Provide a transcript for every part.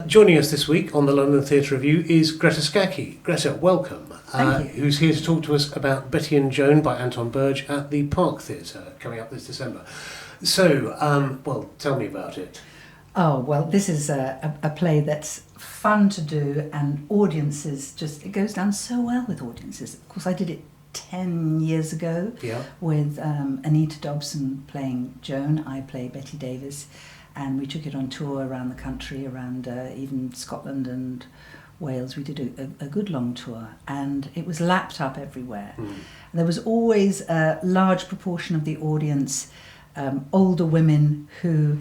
Joining us this week on the London Theatre Review is Greta Scacchi. Greta, welcome. Thank you. Who's here to talk to us about Bette Joan by Anton Burge at the Park Theatre coming up this December. So, well, tell me about it. Oh, well, this is a play that's fun to do, and audiences it goes down so well with audiences. Of course, I did it 10 years ago with Anita Dobson playing Joan. I play Bette Davis, and we took it on tour around the country, around even Scotland and Wales. We did a good long tour, and it was lapped up everywhere. There was always a large proportion of the audience, older women who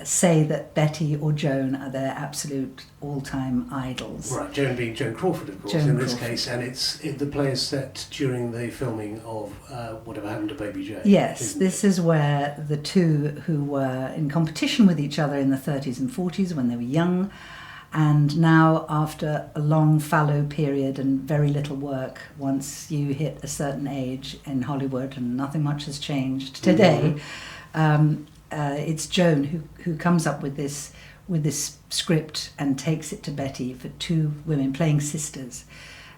say that Bette or Joan are their absolute all-time idols. Right, Joan being Joan Crawford, of course, in this case, and the play is set during the filming of Whatever Happened to Baby Jane. Yes, this is where the two who were in competition with each other in the 30s and 40s when they were young, and now after a long fallow period and very little work, once you hit a certain age in Hollywood and nothing much has changed today, it's Joan who comes up with this script and takes it to Bette for two women playing sisters,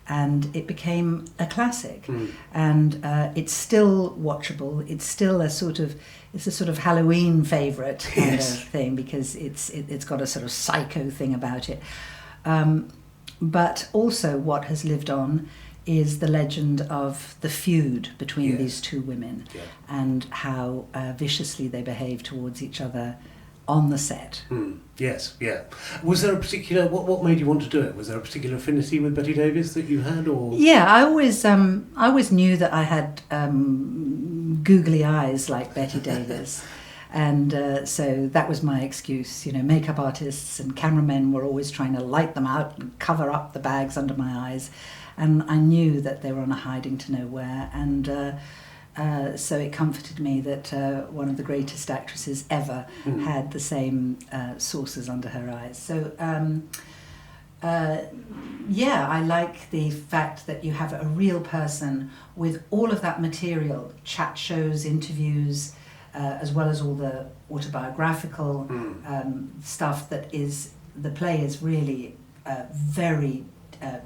and it became a classic. And it's still watchable. It's still a sort of Halloween favourite kind of thing, because it's got a sort of psycho thing about it. But also what has lived on is the legend of the feud between these two women and how viciously they behave towards each other on the set. Yes, yeah. Was there a particular, what made you want to do it? Was there a particular affinity with Bette Davis that you had, or? Yeah, I always knew that I had googly eyes like Bette Davis. And so that was my excuse. You know, makeup artists and cameramen were always trying to light them out and cover up the bags under my eyes. And I knew that they were on a hiding to nowhere. And so it comforted me that one of the greatest actresses ever had the same sources under her eyes. So, I like the fact that you have a real person with all of that material, chat shows, interviews, as well as all the autobiographical stuff that is, the play is really very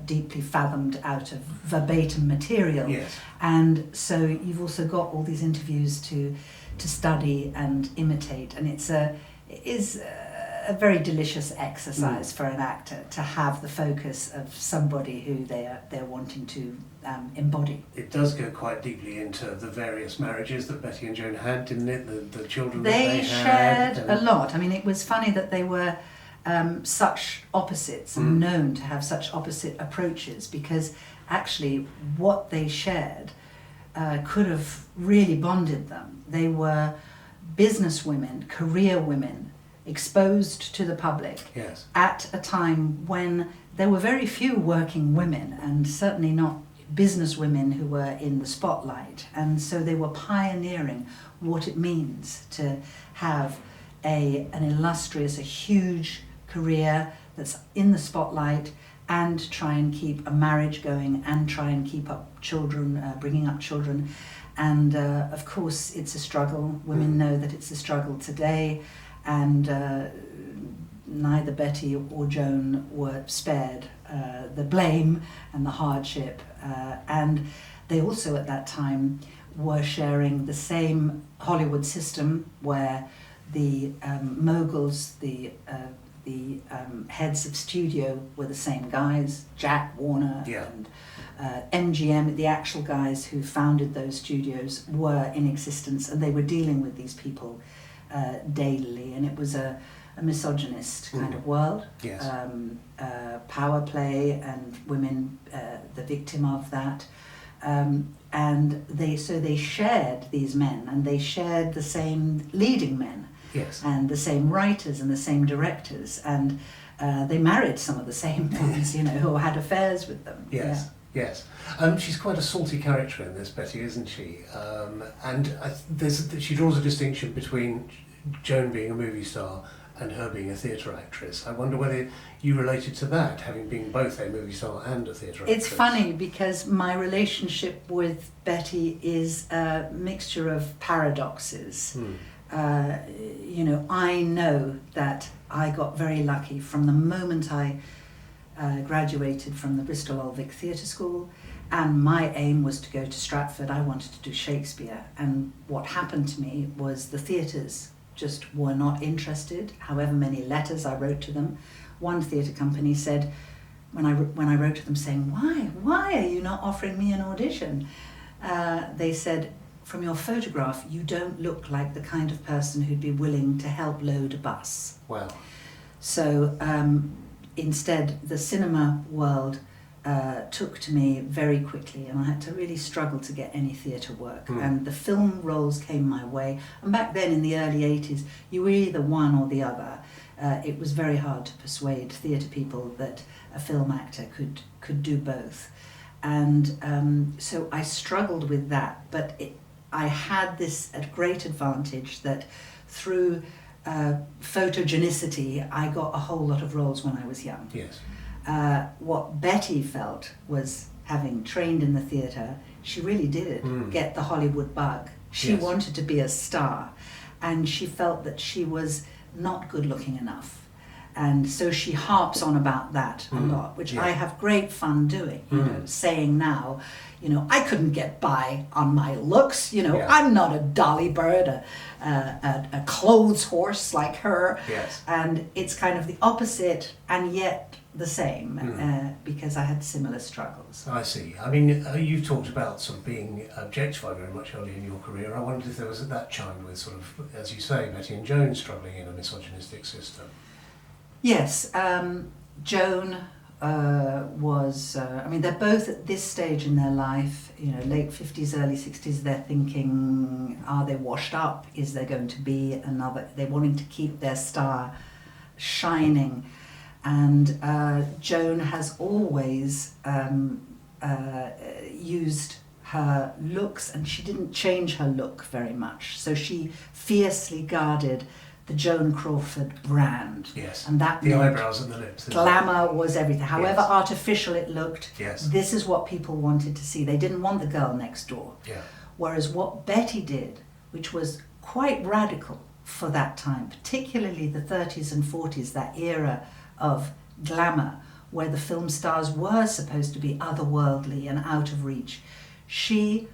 deeply fathomed out of verbatim material. And so you've also got all these interviews to study and imitate, and it is a very delicious exercise for an actor to have the focus of somebody who they're wanting to embody. It does go quite deeply into the various marriages that Bette and Joan had, didn't it? The children that they had. They shared a lot. I mean, it was funny that they were such opposites and known to have such opposite approaches, because actually what they shared could have really bonded them. They were business women, career women, exposed to the public at a time when there were very few working women, and certainly not business women who were in the spotlight. And so they were pioneering what it means to have an illustrious, a huge career that's in the spotlight, and try and keep a marriage going, and try and keep up children, bringing up children. And of course it's a struggle. Women know that it's a struggle today, and neither Bette or Joan were spared the blame and the hardship. And they also at that time were sharing the same Hollywood system, where the moguls, the heads of studio were the same guys, Jack Warner and MGM, the actual guys who founded those studios, were in existence, and they were dealing with these people daily, and it was a misogynist kind of world. Power play, and women the victim of that. And they shared these men, and they shared the same leading men. And the same writers and the same directors, and they married some of the same ones, who had affairs with them. Yes. She's quite a salty character in this, Bette, isn't she? And she draws a distinction between Joan being a movie star and her being a theatre actress. I wonder whether you related to that, having been both a movie star and a theatre actress. It's funny, because my relationship with Bette is a mixture of paradoxes. I know that I got very lucky from the moment I graduated from the Bristol Old Vic Theatre School, and my aim was to go to Stratford. I wanted to do Shakespeare, and what happened to me was the theatres just were not interested, however many letters I wrote to them. One theatre company said, when I wrote to them saying, why are you not offering me an audition? They said, from your photograph, you don't look like the kind of person who'd be willing to help load a bus. Wow. So instead, the cinema world took to me very quickly, and I had to really struggle to get any theatre work. And the film roles came my way. And back then, in the early 80s, you were either one or the other. It was very hard to persuade theatre people that a film actor could do both. And so I struggled with that, but I had this great advantage that through photogenicity, I got a whole lot of roles when I was young. Yes. What Betty felt was, having trained in the theatre, she really did get the Hollywood bug. She wanted to be a star, and she felt that she was not good looking enough. And so she harps on about that a lot, which I have great fun doing, saying now, I couldn't get by on my looks, I'm not a dolly bird, a clothes horse like her. Yes. And it's kind of the opposite and yet the same, because I had similar struggles. I see. I mean, you've talked about sort of being objectified very much early in your career. I wondered if there was that chimed with sort of, as you say, Betty and Joan struggling in a misogynistic system. Yes, Joan was, they're both at this stage in their life, late 50s, early 60s, they're thinking, are they washed up? Is there going to be another? They're wanting to keep their star shining. And Joan has always used her looks, and she didn't change her look very much. So she fiercely guarded the Joan Crawford brand. Yes. And that the eyebrows and the lips. Glamour was everything. However artificial it looked, yes, this is what people wanted to see. They didn't want the girl next door. Yeah. Whereas what Betty did, which was quite radical for that time, particularly the 30s and 40s, that era of glamour, where the film stars were supposed to be otherworldly and out of reach. She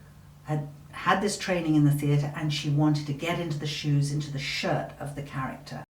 had this training in the theatre, and she wanted to get into the shoes, into the shirt of the character.